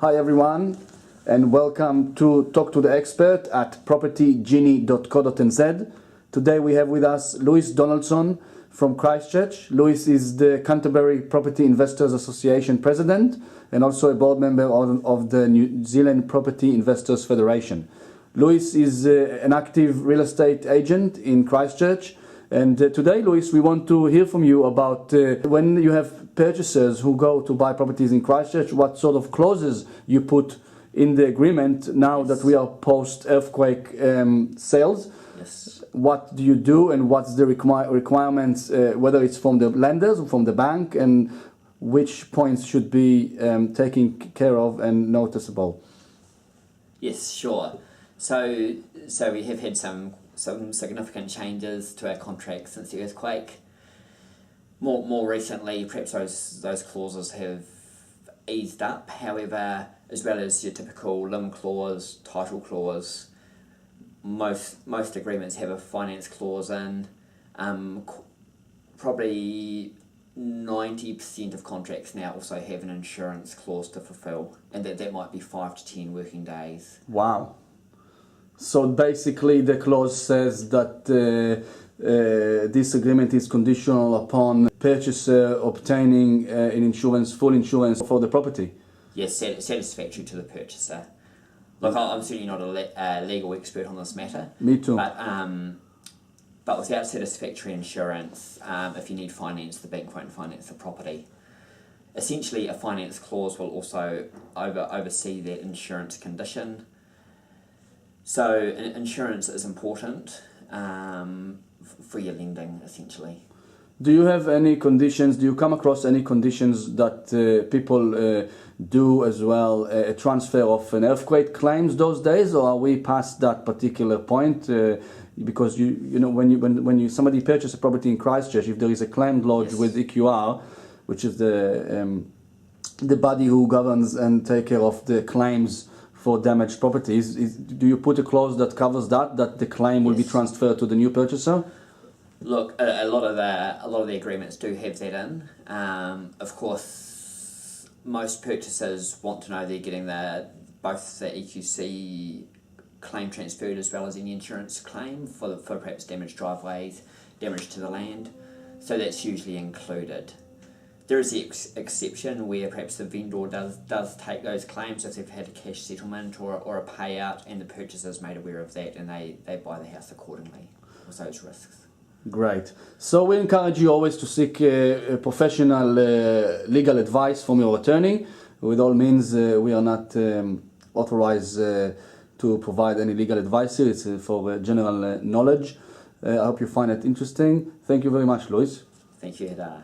Hi everyone, and welcome to Talk to the Expert at propertygenie.co.nz. Today we have with us Donaldson from Christchurch. Louis is the Canterbury Property Investors Association President and also a board member of the New Zealand Property Investors Federation. Louis is an active real estate agent in Christchurch. And today, Louis, we want to hear from you about when you have purchasers who go to buy properties in Christchurch, what sort of clauses you put in the agreement now that we are post-earthquake sales. Yes. What do you do and what's the requirements, whether it's from the lenders or from the bank, and which points should be taken care of and noticeable? Yes, sure. So we have had some significant changes to our contract since the earthquake. More recently, perhaps those clauses have eased up. However, as well as your typical limb clause, title clause, most agreements have a finance clause in. Probably 90% of contracts now also have an insurance clause to fulfill, and that might be 5 to 10 working days. Wow. So basically the clause says that this agreement is conditional upon purchaser obtaining full insurance for the property. Yes, satisfactory to the purchaser. Look, I'm certainly not a legal expert on this matter. Me too. But without satisfactory insurance, if you need finance, the bank won't finance the property. Essentially, a finance clause will also oversee that insurance condition. So insurance is important for your lending, essentially. Do you have any conditions? Do you come across any conditions that people do as well? A transfer of an earthquake claims those days, or are we past that particular point? Because you know when somebody purchases a property in Christchurch, if there is a claim lodged with EQR, which is the body who governs and take care of the claims for damaged properties, do you put a clause that covers that the claim will be transferred to the new purchaser? Look, a lot of the agreements do have that in. Of course, most purchasers want to know they're getting both the EQC claim transferred as well as any insurance claim for perhaps damaged driveways, damage to the land. So that's usually included. There is the exception where perhaps the vendor does take those claims if they've had a cash settlement or a payout, and the purchaser is made aware of that, and they buy the house accordingly with those risks. Great. So we encourage you always to seek professional legal advice from your attorney. With all means, we are not authorized to provide any legal advice here. It's for general knowledge. I hope you find it interesting. Thank you very much, Louis. Thank you, Hida.